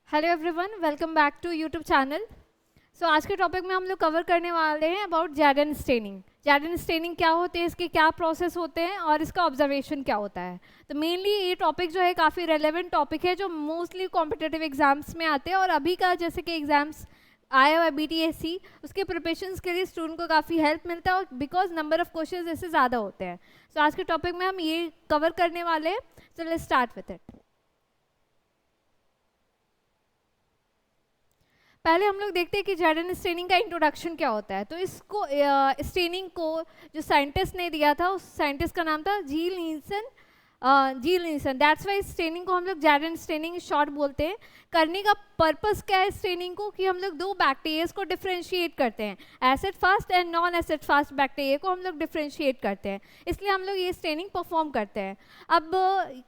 Hello everyone, welcome back to YouTube channel. So आज के topic में हम लोग कवर करने वाले हैं about Jadon staining. Jadon staining क्या होती है, इसके क्या प्रोसेस होते हैं और इसका ऑब्जर्वेशन क्या होता है। तो मेनली ये टॉपिक जो है काफ़ी रेलेवेंट टॉपिक है जो मोस्टली कॉम्पिटिटिव एग्जाम्स में आते हैं और अभी का जैसे कि एग्जाम्स आया हुआ है BTSC, उसके प्रिपरेशंस के लिए स्टूडेंट को काफ़ी हेल्प मिलता है और बिकॉज नंबर ऑफ क्वेश्चंस इससे ज़्यादा होते हैं। सो आज के टॉपिक में हम ये कवर करने वाले हैं। So let's start with it. पहले हम लोग देखते हैं कि जैडन स्टेनिंग का इंट्रोडक्शन क्या होता है। तो इसको स्टेनिंग को जो साइंटिस्ट ने दिया था, उस साइंटिस्ट का नाम था जील नील्सन। दैट्स वाई स्टेनिंग को हम लोग जैडन स्टेनिंग शॉर्ट बोलते हैं। करने का पर्पस क्या है स्टेनिंग को, कि हम लोग दो बैक्टीरियाज को डिफ्रेंशिएट करते हैं, acid fast and non acid fast bacteria को हम लोग डिफ्रेंशिएट करते हैं, इसलिए हम लोग ये स्टेनिंग परफॉर्म करते हैं। अब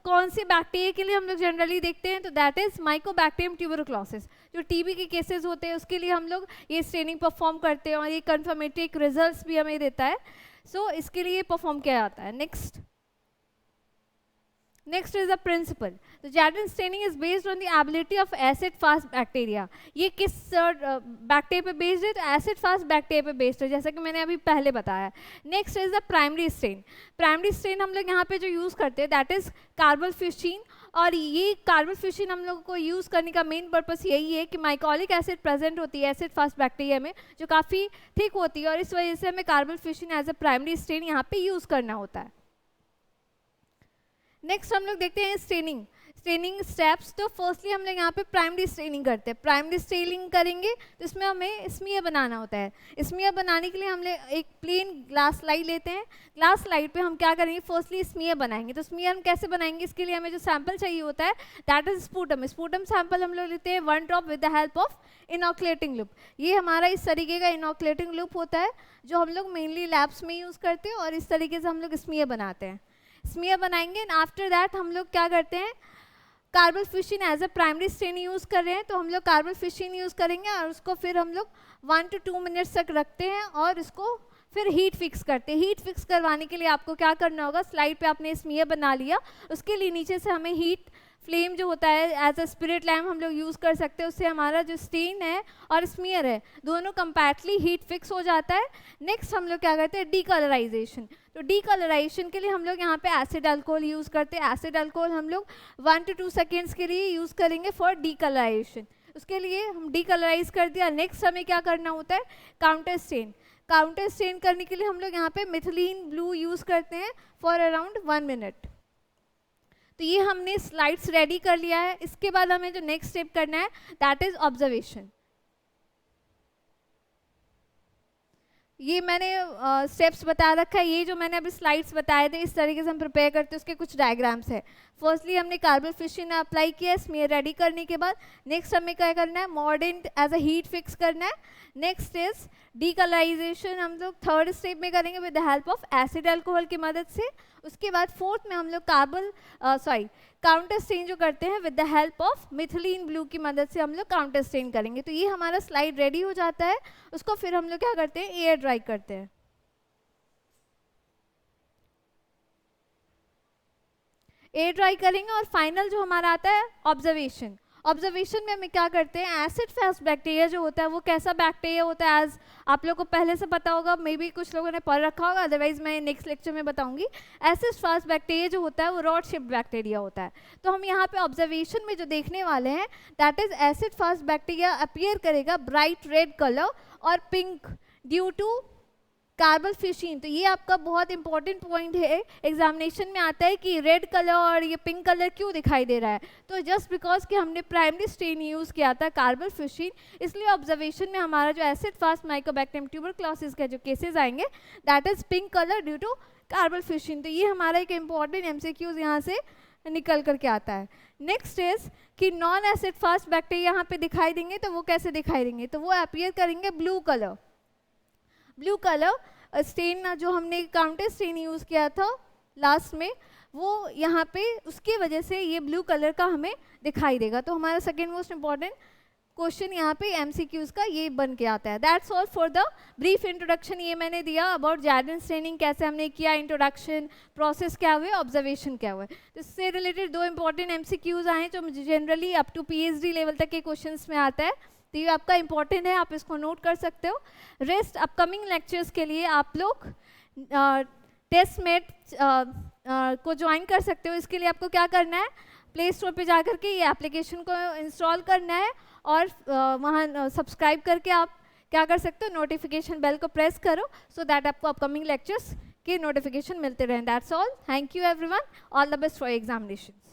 कौन सी बैक्टीरिया के लिए हम लोग जनरली देखते हैं, तो दैट इज माइकोबैक्टीरियम ट्यूबरक्लोसिस। जो टीबी के केसेस होते हैं उसके लिए हम लोग ये स्टेनिंग परफॉर्म करते हैं और ये कन्फर्मेटरी रिजल्ट्स भी हमें देता है। सो इसके लिए परफॉर्म किया जाता है। Next is the principle. तो Jadon staining is based on the ability of acid fast bacteria. ये किस बैक्टीरिया पे बेस्ड है, तो एसिड फास्ट बैक्टीरिया पे बेस्ड है, जैसा कि मैंने अभी पहले बताया। Next is the primary strain. Primary strain हम लोग यहाँ पे जो यूज़ करते हैं दैट इज कार्बोफ्यूशिन। और ये कार्बोफ्यूशिन हम लोग को यूज़ करने का मेन पर्पस यही है कि माइकोलिक एसिड प्रेजेंट होती है एसिड फास्ट बैक्टीरिया में, जो काफ़ी थिक होती है और इस वजह से हमें कार्बोफ्यूशिन एज अ प्राइमरी स्ट्रेन यहाँ पे यूज़ करना होता है। नेक्स्ट हम लोग देखते हैं स्टेनिंग स्टेप्स। तो फर्स्टली हम लोग यहाँ पे प्राइमरी स्टेनिंग करते हैं। प्राइमरी स्टेनिंग करेंगे तो इसमें हमें स्मीयर बनाना होता है। स्मीयर बनाने के लिए हम लोग एक प्लेन ग्लास स्लाइड लेते हैं। ग्लास स्लाइड पे हम क्या करेंगे, फर्स्टली स्मीयर बनाएंगे। तो स्मीयर हम कैसे बनाएंगे, इसके लिए हमें जो सैंपल चाहिए होता है that is sputum. Sputum sample हम लोग लेते हैं 1 drop with the help of inoculating loop. ये हमारा इस तरीके का इनोकुलेटिंग लूप होता है जो हम लोग मेनली लैब्स में यूज़ करते हैं और इस तरीके से हम लोग स्मीयर बनाते हैं। स्मीयर बनाएंगे एंड आफ्टर दैट हम लोग क्या करते हैं, carbol fuchsin as a primary stain use कर रहे हैं तो हम लोग कार्बोफ्यूशिन यूज़ करेंगे और उसको फिर हम लोग 1 to 2 मिनट्स तक रखते हैं और इसको फिर हीट फिक्स करते हैं। हीट फिक्स करवाने के लिए आपको क्या करना होगा, स्लाइड पे आपने स्मीयर बना लिया, उसके लिए नीचे से हमें हीट फ्लेम जो होता है एज अ स्पिरिट लैम्प हम लोग यूज़ कर सकते हैं। उससे हमारा जो स्टेन है और स्मीयर है दोनों कंपैक्टली हीट फिक्स हो जाता है। नेक्स्ट हम लोग क्या करते हैं, डीकलराइजेशन। तो डीकलराइजेशन के लिए हम लोग यहाँ पे एसिड अल्कोहल यूज़ करते हैं। एसिड अल्कोहल हम लोग 1 to 2 सेकेंड्स के लिए यूज़ करेंगे फॉर डीकलराइजेशन। उसके लिए हम डीकलराइज कर दिया। नेक्स्ट हमें क्या करना होता है, काउंटर स्टेन। काउंटर स्टेन करने के लिए हम लोग यहाँ पे मिथिलीन ब्लू यूज़ करते हैं फॉर अराउंड 1 मिनट। तो ये हमने स्लाइड्स रेडी कर लिया है। इसके बाद हमें जो नेक्स्ट स्टेप करना है दैट इज ऑब्जर्वेशन। ये मैंने स्टेप्स बता रखा है। ये जो मैंने अभी स्लाइड्स बताए थे इस तरीके से हम प्रिपेयर करते हैं, उसके कुछ डायग्राम्स है। फर्स्टली हमने कार्बोफ्यूशिन अप्लाई किया स्मीयर रेडी करने के बाद। नेक्स्ट हमें क्या करना है, mordant as a heat fix करना है। नेक्स्ट इज डीकलराइजेशन हम लोग थर्ड स्टेप में करेंगे with the help of acid alcohol की मदद से। उसके बाद फोर्थ में हम लोग काउंटर स्टेन जो करते हैं with the help of methylene blue की मदद से हम लोग काउंटर स्टेन करेंगे। तो ये हमारा स्लाइड रेडी हो जाता है। उसको फिर हम लोग क्या करते हैं, एयर ड्राई करते हैं। एयर ड्राई करेंगे और फाइनल जो हमारा आता है ऑब्जर्वेशन। ऑब्जर्वेशन में हमें क्या करते हैं, एसिड फास्ट बैक्टीरिया जो होता है वो कैसा बैक्टीरिया होता है, एज आप लोगों को पहले से पता होगा, मे बी कुछ लोगों ने पढ़ रखा होगा, अदरवाइज मैं नेक्स्ट लेक्चर में बताऊंगी। एसिड फास्ट बैक्टीरिया जो होता है वो रॉड शेप्ड बैक्टीरिया होता है। तो हम यहाँ पे ऑब्जर्वेशन में जो देखने वाले हैं that is acid fast bacteria appear करेगा ब्राइट रेड कलर और पिंक ड्यू टू कार्बोफ्यूशिन। तो ये आपका बहुत इंपॉर्टेंट पॉइंट है, एग्जामिनेशन में आता है कि रेड कलर और ये पिंक कलर क्यों दिखाई दे रहा है। तो जस्ट बिकॉज कि हमने प्राइमरी स्ट्रेन यूज़ किया था कार्बोफ्यूशिन, इसलिए ऑब्जर्वेशन में हमारा जो एसिड फास्ट माइकोबैक्टीरियम ट्यूबरक्लोसिस के जो केसेस आएंगे that is pink colour due to carbol fuchsin. तो ये हमारा एक इंपॉर्टेंट MCQs यहाँ से निकल करके आता है। नेक्स्ट इज कि नॉन एसिड फास्ट बैक्टीरिया यहाँ पे दिखाई देंगे, तो वो कैसे दिखाई देंगे, तो वो अपीयर करेंगे blue colour. Blue colour stain जो हमने काउंटर स्टेन यूज़ किया था लास्ट में, वो यहाँ पे उसकी वजह से ये ब्लू कलर का हमें दिखाई देगा। तो हमारा सेकेंड मोस्ट इम्पॉर्टेंट क्वेश्चन यहाँ पे MCQs का ये बन के आता है। That's all for the brief introduction. ये मैंने दिया अबाउट जैडन्स ट्रेनिंग, कैसे हमने किया, इंट्रोडक्शन, प्रोसेस क्या हुए, ऑब्जर्वेशन क्या हुए। तो इससे रिलेटेड 2 इंपॉर्टेंट MCQs आए जो मुझे generally up to PhD level तक के क्वेश्चन में आता है, तो ये आपका इंपॉर्टेंट है, आप इसको नोट कर सकते हो। रेस्ट अपकमिंग लेक्चर्स के लिए आप लोग टेस्टमेट को ज्वाइन कर सकते हो। इसके लिए आपको क्या करना है, प्ले स्टोर पे जा करके ये एप्लीकेशन को इंस्टॉल करना है और वहाँ सब्सक्राइब करके आप क्या कर सकते हो, नोटिफिकेशन बेल को प्रेस करो सो दैट आपको अपकमिंग लेक्चर्स के नोटिफिकेशन मिलते रहें। That's all, thank you everyone, all the best for examinations.